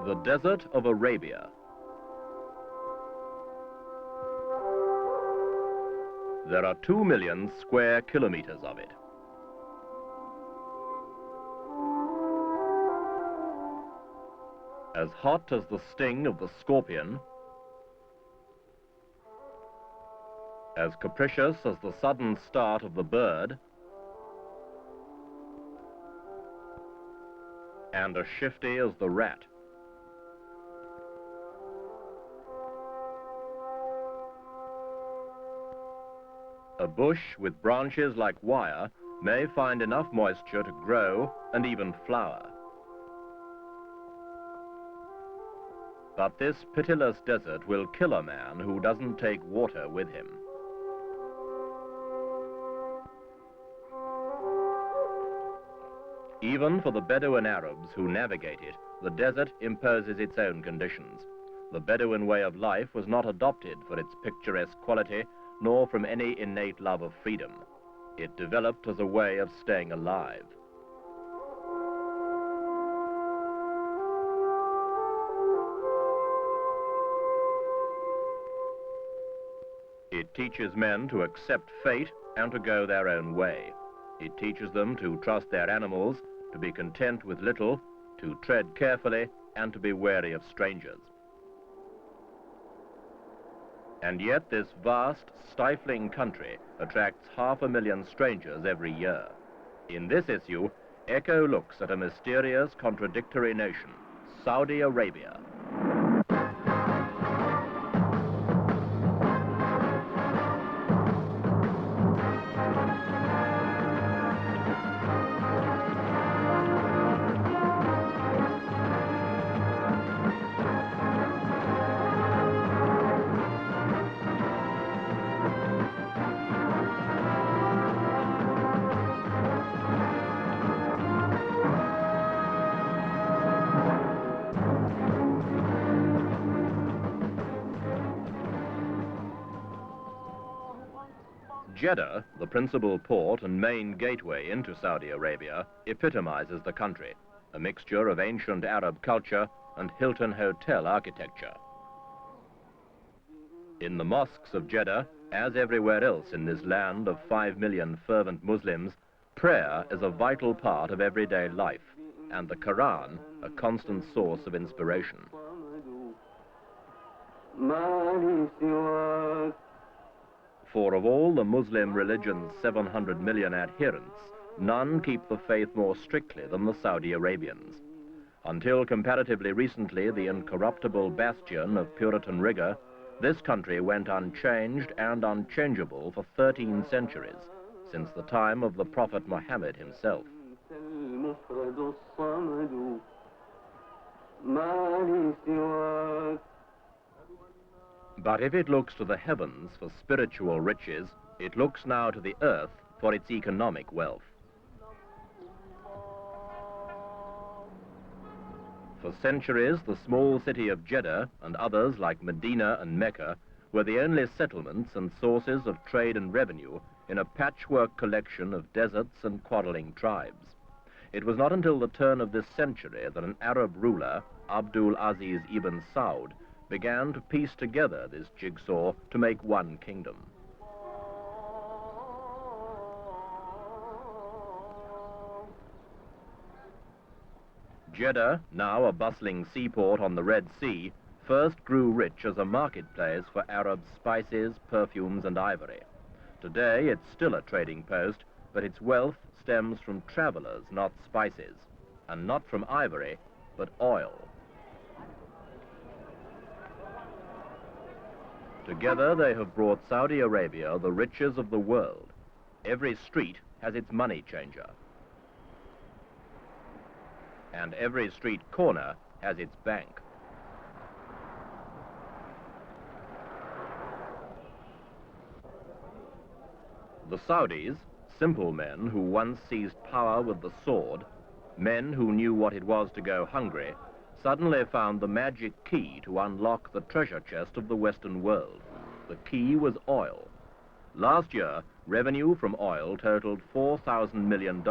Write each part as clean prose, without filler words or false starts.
The Desert of Arabia. There are 2 million square kilometers of it. As hot as the sting of the scorpion, as capricious as the sudden start of the bird, and as shifty as the rat. A bush with branches like wire may find enough moisture to grow and even flower. But this pitiless desert will kill a man who doesn't take water with him. Even for the Bedouin Arabs who navigate it, the desert imposes its own conditions. The Bedouin way of life was not adopted for its picturesque quality, nor from any innate love of freedom. It developed as a way of staying alive. It teaches men to accept fate and to go their own way. It teaches them to trust their animals, to be content with little, to tread carefully, and to be wary of strangers. And yet this vast, stifling country attracts 500,000 strangers every year. In this issue, Echo looks at a mysterious, contradictory nation, Saudi Arabia. Jeddah, the principal port and main gateway into Saudi Arabia, epitomizes the country, a mixture of ancient Arab culture and Hilton Hotel architecture. In the mosques of Jeddah, as everywhere else in this land of 5 million fervent Muslims, prayer is a vital part of everyday life, and the Quran a constant source of inspiration. For of all the Muslim religion's 700 million adherents, none keep the faith more strictly than the Saudi Arabians. Until comparatively recently the incorruptible bastion of Puritan rigor, this country went unchanged and unchangeable for 13 centuries, since the time of the Prophet Muhammad himself. But if it looks to the heavens for spiritual riches, it looks now to the earth for its economic wealth. For centuries, the small city of Jeddah and others like Medina and Mecca were the only settlements and sources of trade and revenue in a patchwork collection of deserts and quarreling tribes. It was not until the turn of this century that an Arab ruler, Abdul Aziz ibn Saud, began to piece together this jigsaw to make one kingdom. Jeddah, now a bustling seaport on the Red Sea, first grew rich as a marketplace for Arab spices, perfumes, and ivory. Today it's still a trading post, but its wealth stems from travelers, not spices, and not from ivory, but oil. Together they have brought Saudi Arabia the riches of the world. Every street has its money changer. And every street corner has its bank. The Saudis, simple men who once seized power with the sword, men who knew what it was to go hungry, suddenly found the magic key to unlock the treasure chest of the Western world. The key was oil. Last year, revenue from oil totaled $4,000 million.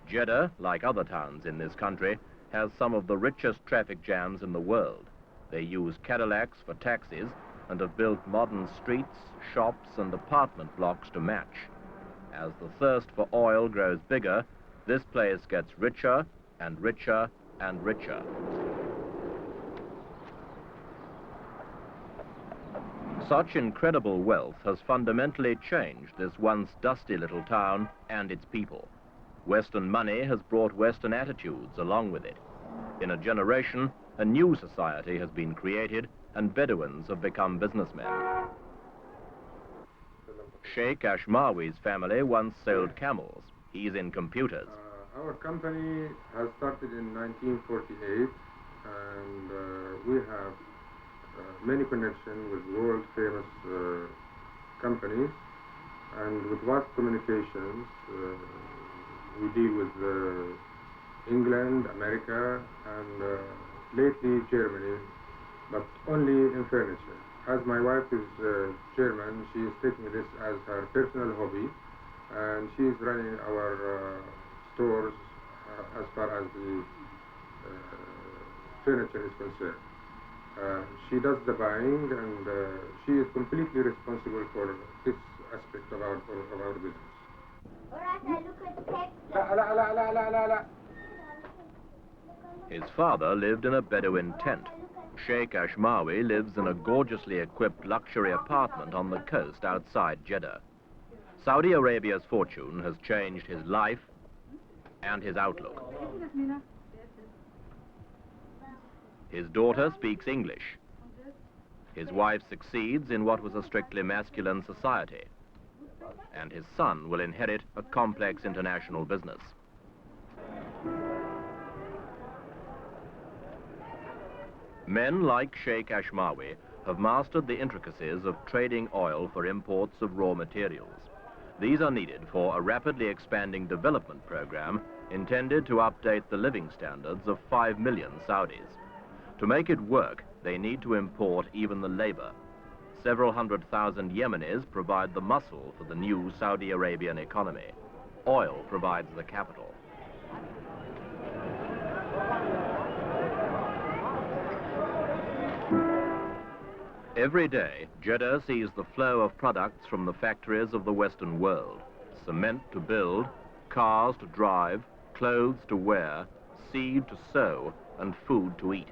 Jeddah, like other towns in this country, has some of the richest traffic jams in the world. They use Cadillacs for taxis and have built modern streets, shops and apartment blocks to match. As the thirst for oil grows bigger, this place gets richer and richer and richer. Such incredible wealth has fundamentally changed this once dusty little town and its people. Western money has brought Western attitudes along with it. In a generation, a new society has been created and Bedouins have become businessmen. Sheikh Ashmawi's family once sold camels. He's in computers. Our company has started in 1948 and we have many connections with world-famous companies, and with vast communications. We deal with England, America, and lately Germany, but only in furniture. As my wife is German, she is taking this as her personal hobby, and she is running our stores as far as the furniture is concerned. She does the buying, and she is completely responsible for this aspect of our business. His father lived in a Bedouin tent. Sheikh Ashmawi lives in a gorgeously equipped luxury apartment on the coast outside Jeddah. Saudi Arabia's fortune has changed his life and his outlook. His daughter speaks English. His wife succeeds in what was a strictly masculine society. And his son will inherit a complex international business. Men like Sheikh Ashmawi have mastered the intricacies of trading oil for imports of raw materials. These are needed for a rapidly expanding development program intended to update the living standards of 5 million Saudis. To make it work, they need to import even the labor. Several 100,000 Yemenis provide the muscle for the new Saudi Arabian economy. Oil provides the capital. Every day, Jeddah sees the flow of products from the factories of the Western world. Cement to build, cars to drive, clothes to wear, seed to sow, and food to eat.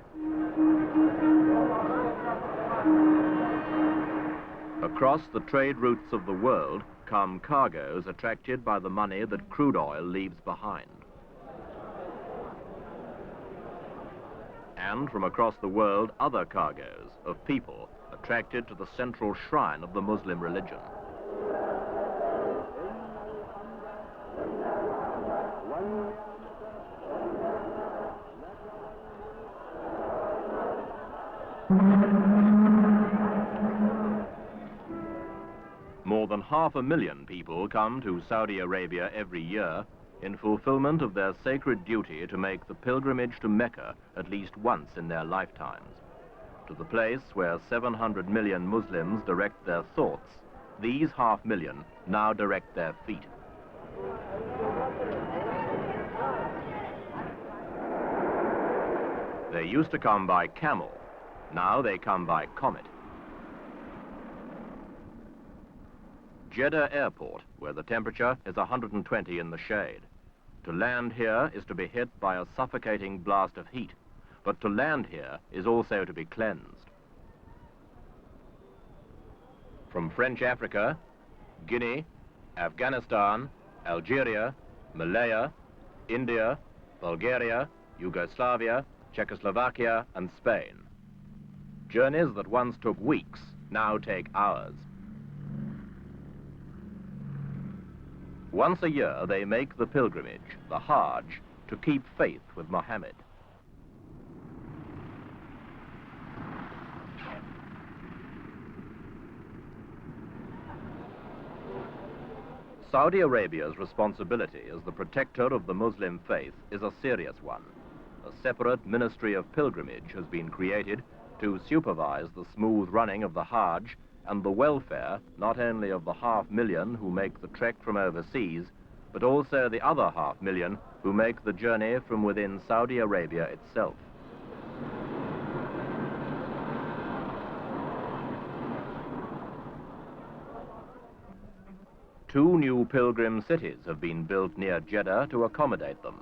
Across the trade routes of the world come cargoes attracted by the money that crude oil leaves behind. And from across the world, other cargoes of people attracted to the central shrine of the Muslim religion. More than 500,000 people come to Saudi Arabia every year in fulfillment of their sacred duty to make the pilgrimage to Mecca at least once in their lifetimes. To the place where 700 million Muslims direct their thoughts, these 500,000 now direct their feet. They used to come by camel, now they come by comet. Jeddah Airport, where the temperature is 120 in the shade. To land here is to be hit by a suffocating blast of heat, but to land here is also to be cleansed. From French Africa, Guinea, Afghanistan, Algeria, Malaya, India, Bulgaria, Yugoslavia, Czechoslovakia, and Spain. Journeys that once took weeks now take hours. Once a year, they make the pilgrimage, the Hajj, to keep faith with Muhammad. Saudi Arabia's responsibility as the protector of the Muslim faith is a serious one. A separate Ministry of Pilgrimage has been created to supervise the smooth running of the Hajj and the welfare not only of the 500,000 who make the trek from overseas, but also the other 500,000 who make the journey from within Saudi Arabia itself. Two new pilgrim cities have been built near Jeddah to accommodate them.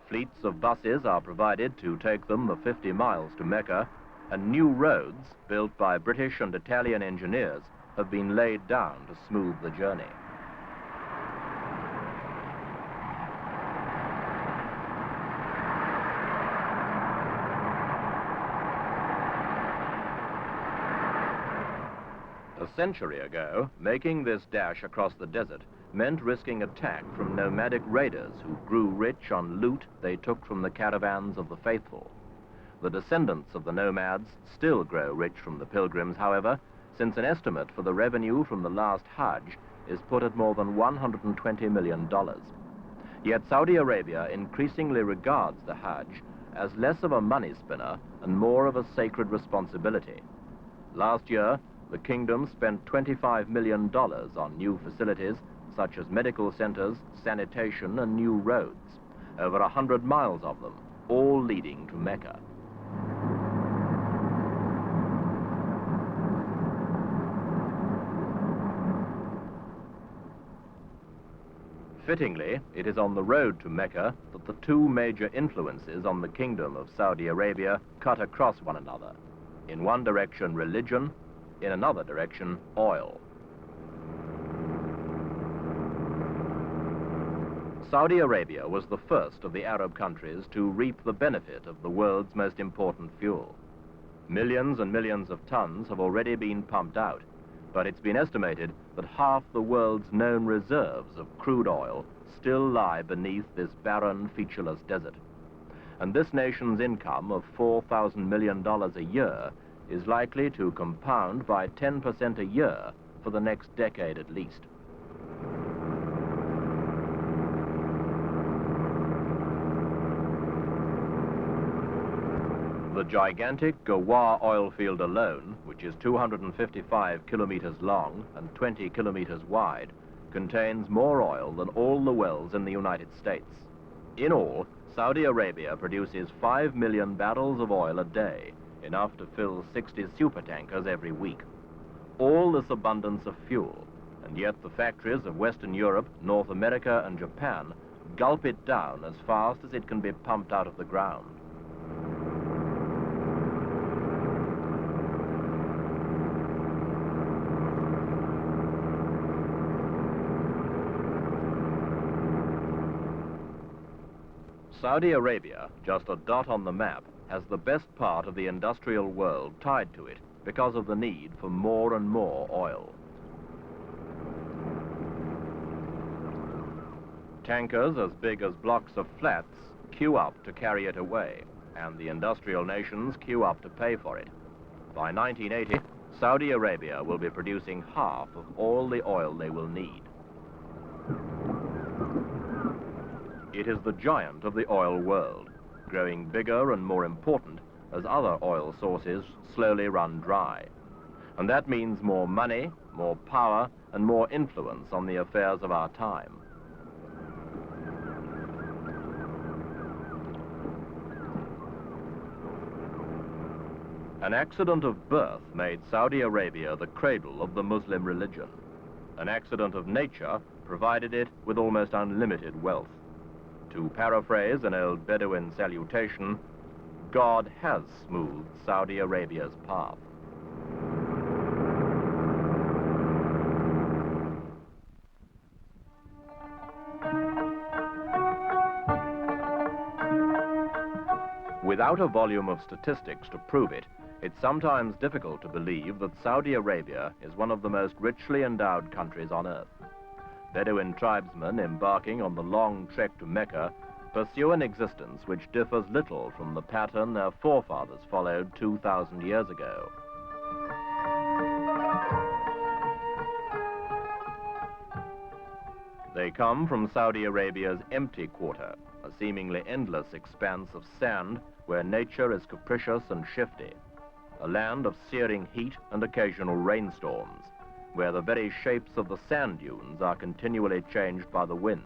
Fleets of buses are provided to take them the 50 miles to Mecca, and new roads, built by British and Italian engineers, have been laid down to smooth the journey. A century ago, making this dash across the desert meant risking attack from nomadic raiders who grew rich on loot they took from the caravans of the faithful. The descendants of the nomads still grow rich from the pilgrims, however, since an estimate for the revenue from the last Hajj is put at more than $120 million. Yet Saudi Arabia increasingly regards the Hajj as less of a money spinner and more of a sacred responsibility. Last year, the kingdom spent $25 million on new facilities such as medical centers, sanitation, and new roads, over 100 miles of them, all leading to Mecca. Fittingly, it is on the road to Mecca that the two major influences on the kingdom of Saudi Arabia cut across one another. In one direction, religion; in another direction, oil. Saudi Arabia was the first of the Arab countries to reap the benefit of the world's most important fuel. Millions and millions of tons have already been pumped out, but it's been estimated that half the world's known reserves of crude oil still lie beneath this barren, featureless desert. And this nation's income of $4,000 million a year is likely to compound by 10% a year for the next decade at least. The gigantic Ghawar oil field alone, which is 255 kilometers long and 20 kilometers wide, contains more oil than all the wells in the United States. In all, Saudi Arabia produces 5 million barrels of oil a day, enough to fill 60 supertankers every week. All this abundance of fuel, and yet the factories of Western Europe, North America, and Japan gulp it down as fast as it can be pumped out of the ground. Saudi Arabia, just a dot on the map, has the best part of the industrial world tied to it because of the need for more and more oil. Tankers as big as blocks of flats queue up to carry it away, and the industrial nations queue up to pay for it. By 1980, Saudi Arabia will be producing half of all the oil they will need. It is the giant of the oil world, growing bigger and more important as other oil sources slowly run dry. And that means more money, more power, and more influence on the affairs of our time. An accident of birth made Saudi Arabia the cradle of the Muslim religion. An accident of nature provided it with almost unlimited wealth. To paraphrase an old Bedouin salutation, God has smoothed Saudi Arabia's path. Without a volume of statistics to prove it, it's sometimes difficult to believe that Saudi Arabia is one of the most richly endowed countries on earth. Bedouin tribesmen embarking on the long trek to Mecca pursue an existence which differs little from the pattern their forefathers followed 2,000 years ago. They come from Saudi Arabia's empty quarter, a seemingly endless expanse of sand where nature is capricious and shifty, a land of searing heat and occasional rainstorms, where the very shapes of the sand dunes are continually changed by the winds,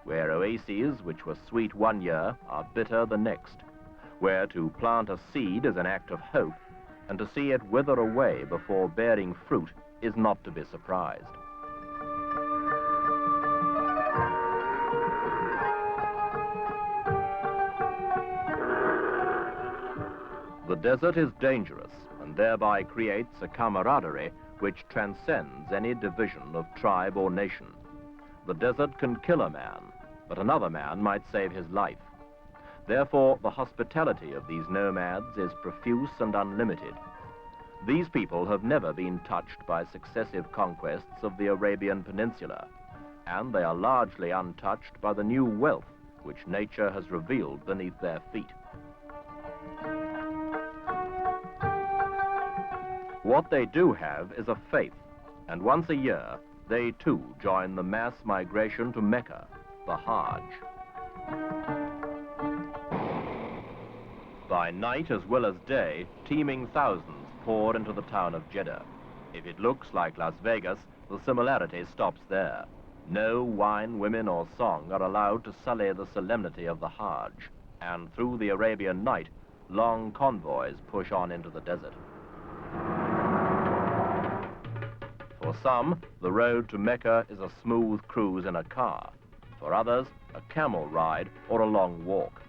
where oases which were sweet one year are bitter the next, where to plant a seed is an act of hope, and to see it wither away before bearing fruit is not to be surprised. The desert is dangerous and thereby creates a camaraderie which transcends any division of tribe or nation. The desert can kill a man, but another man might save his life. Therefore, the hospitality of these nomads is profuse and unlimited. These people have never been touched by successive conquests of the Arabian Peninsula, and they are largely untouched by the new wealth which nature has revealed beneath their feet. What they do have is a faith, and once a year, they too join the mass migration to Mecca, the Hajj. By night as well as day, teeming thousands pour into the town of Jeddah. If it looks like Las Vegas, the similarity stops there. No wine, women, or song are allowed to sully the solemnity of the Hajj, and through the Arabian night, long convoys push on into the desert. For some, the road to Mecca is a smooth cruise in a car. For others, a camel ride or a long walk.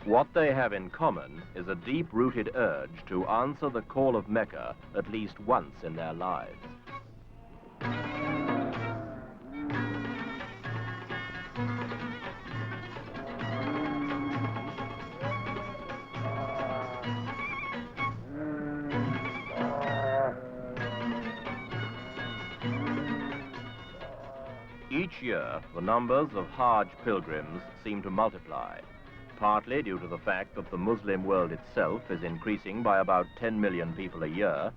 What they have in common is a deep-rooted urge to answer the call of Mecca at least once in their lives. Each year, the numbers of Hajj pilgrims seem to multiply, partly due to the fact that the Muslim world itself is increasing by about 10 million people a year,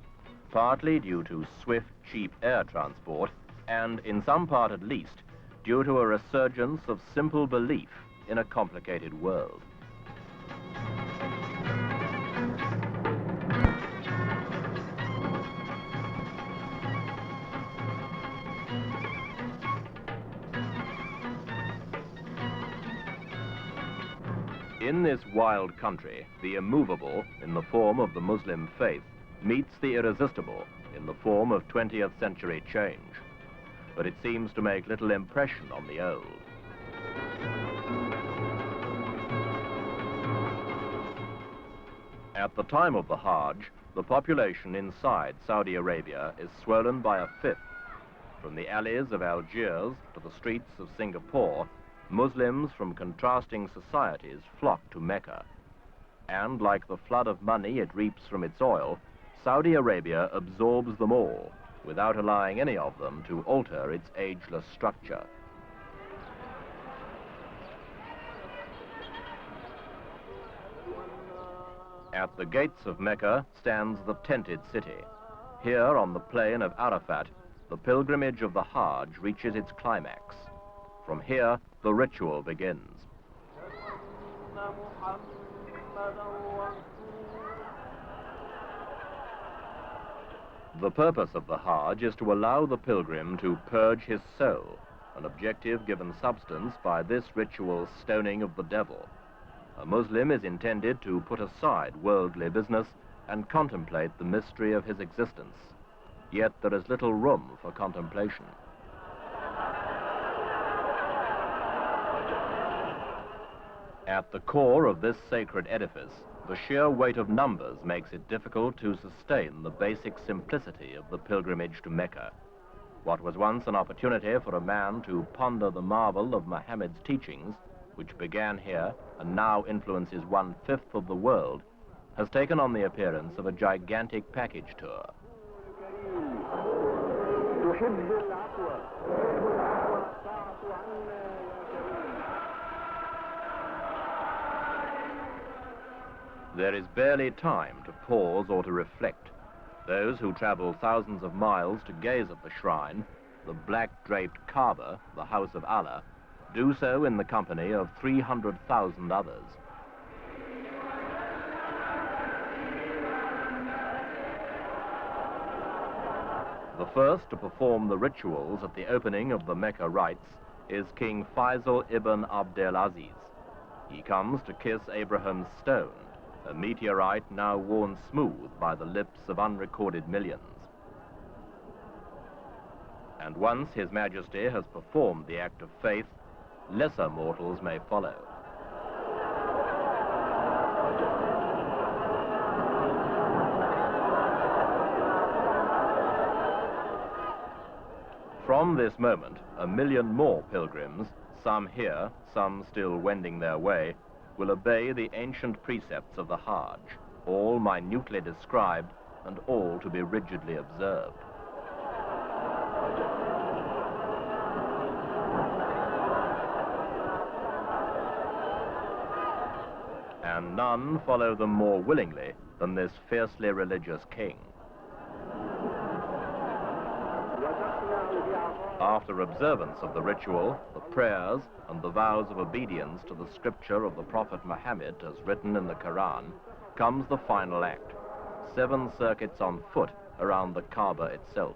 partly due to swift, cheap air transport, and in some part at least, due to a resurgence of simple belief in a complicated world. In this wild country, the immovable, in the form of the Muslim faith, meets the irresistible, in the form of 20th century change. But it seems to make little impression on the old. At the time of the Hajj, the population inside Saudi Arabia is swollen by a fifth. From the alleys of Algiers to the streets of Singapore, Muslims from contrasting societies flock to Mecca. And like the flood of money it reaps from its oil, Saudi Arabia absorbs them all, without allowing any of them to alter its ageless structure. At the gates of Mecca stands the tented city. Here on the plain of Arafat, the pilgrimage of the Hajj reaches its climax. From here, the ritual begins. The purpose of the Hajj is to allow the pilgrim to purge his soul, an objective given substance by this ritual stoning of the devil. A Muslim is intended to put aside worldly business and contemplate the mystery of his existence. Yet there is little room for contemplation. At the core of this sacred edifice, the sheer weight of numbers makes it difficult to sustain the basic simplicity of the pilgrimage to Mecca. What was once an opportunity for a man to ponder the marvel of Muhammad's teachings, which began here and now influences 1/5 of the world, has taken on the appearance of a gigantic package tour. There is barely time to pause or to reflect. Those who travel thousands of miles to gaze at the shrine the black-draped Kaaba, the house of Allah, do so in the company of 300,000 others. The first to perform the rituals at the opening of the Mecca rites is King Faisal ibn Abdel Aziz. He comes to kiss Abraham's stone, a meteorite now worn smooth by the lips of unrecorded millions. And once His Majesty has performed the act of faith, lesser mortals may follow. From this moment, 1 million more pilgrims, some here, some still wending their way, will obey the ancient precepts of the Hajj, all minutely described and all to be rigidly observed. And none follow them more willingly than this fiercely religious king. After observance of the ritual, the prayers, and the vows of obedience to the scripture of the Prophet Muhammad as written in the Quran, comes the final act, 7 circuits on foot around the Kaaba itself.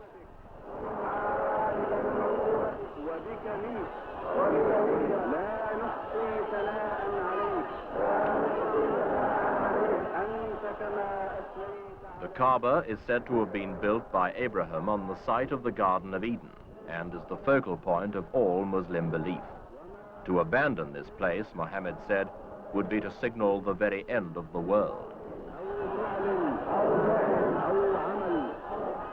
The Kaaba is said to have been built by Abraham on the site of the Garden of Eden, and is the focal point of all Muslim belief. To abandon this place, Muhammad said, would be to signal the very end of the world.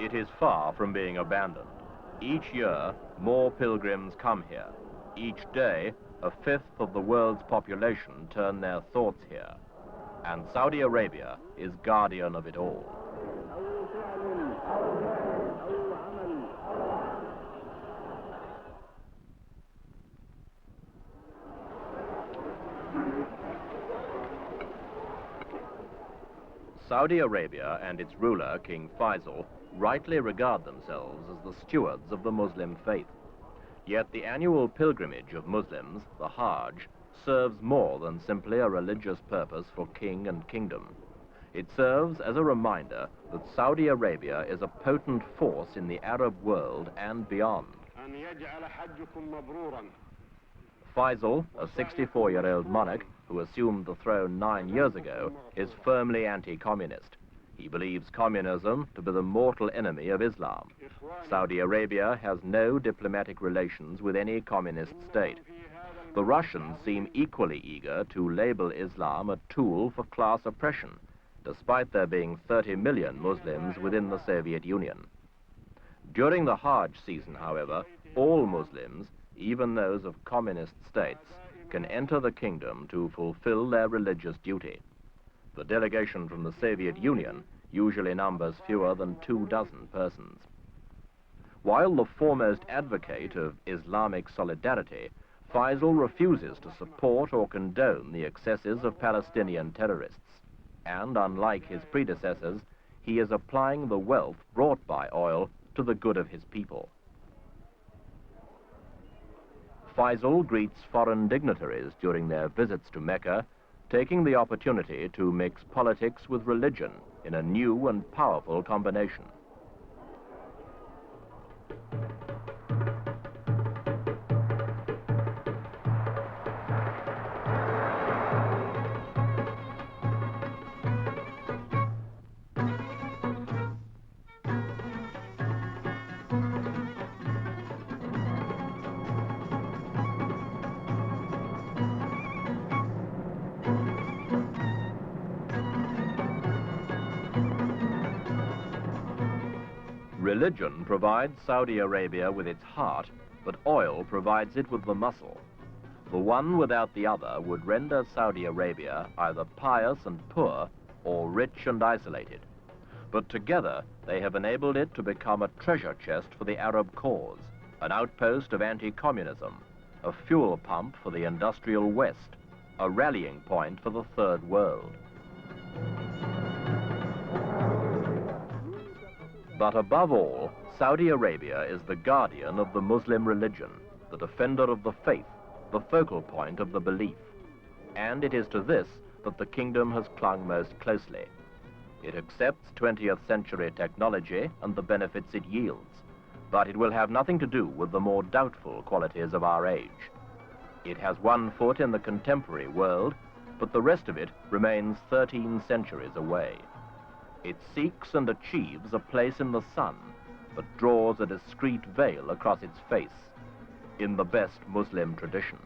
It is far from being abandoned. Each year, more pilgrims come here. Each day, 1/5 of the world's population turn their thoughts here. And Saudi Arabia is guardian of it all. Saudi Arabia and its ruler, King Faisal, rightly regard themselves as the stewards of the Muslim faith. Yet the annual pilgrimage of Muslims, the Hajj, serves more than simply a religious purpose for king and kingdom. It serves as a reminder that Saudi Arabia is a potent force in the Arab world and beyond. Faisal, a 64-year-old monarch who assumed the throne 9 years ago, is firmly anti-communist. He believes communism to be the mortal enemy of Islam. Saudi Arabia has no diplomatic relations with any communist state. The Russians seem equally eager to label Islam a tool for class oppression, despite there being 30 million Muslims within the Soviet Union. During the Hajj season, however, all Muslims, even those of communist states, can enter the kingdom to fulfill their religious duty. The delegation from the Soviet Union usually numbers fewer than 24 persons. While the foremost advocate of Islamic solidarity, Faisal refuses to support or condone the excesses of Palestinian terrorists. And unlike his predecessors, he is applying the wealth brought by oil to the good of his people. Faisal greets foreign dignitaries during their visits to Mecca, taking the opportunity to mix politics with religion in a new and powerful combination. Religion provides Saudi Arabia with its heart, but oil provides it with the muscle. The one without the other would render Saudi Arabia either pious and poor or rich and isolated. But together, they have enabled it to become a treasure chest for the Arab cause, an outpost of anti-communism, a fuel pump for the industrial West, a rallying point for the Third World. But above all, Saudi Arabia is the guardian of the Muslim religion, the defender of the faith, the focal point of the belief. And it is to this that the kingdom has clung most closely. It accepts 20th century technology and the benefits it yields, but it will have nothing to do with the more doubtful qualities of our age. It has one foot in the contemporary world, but the rest of it remains 13 centuries away. It seeks and achieves a place in the sun, but draws a discreet veil across its face, in the best Muslim tradition.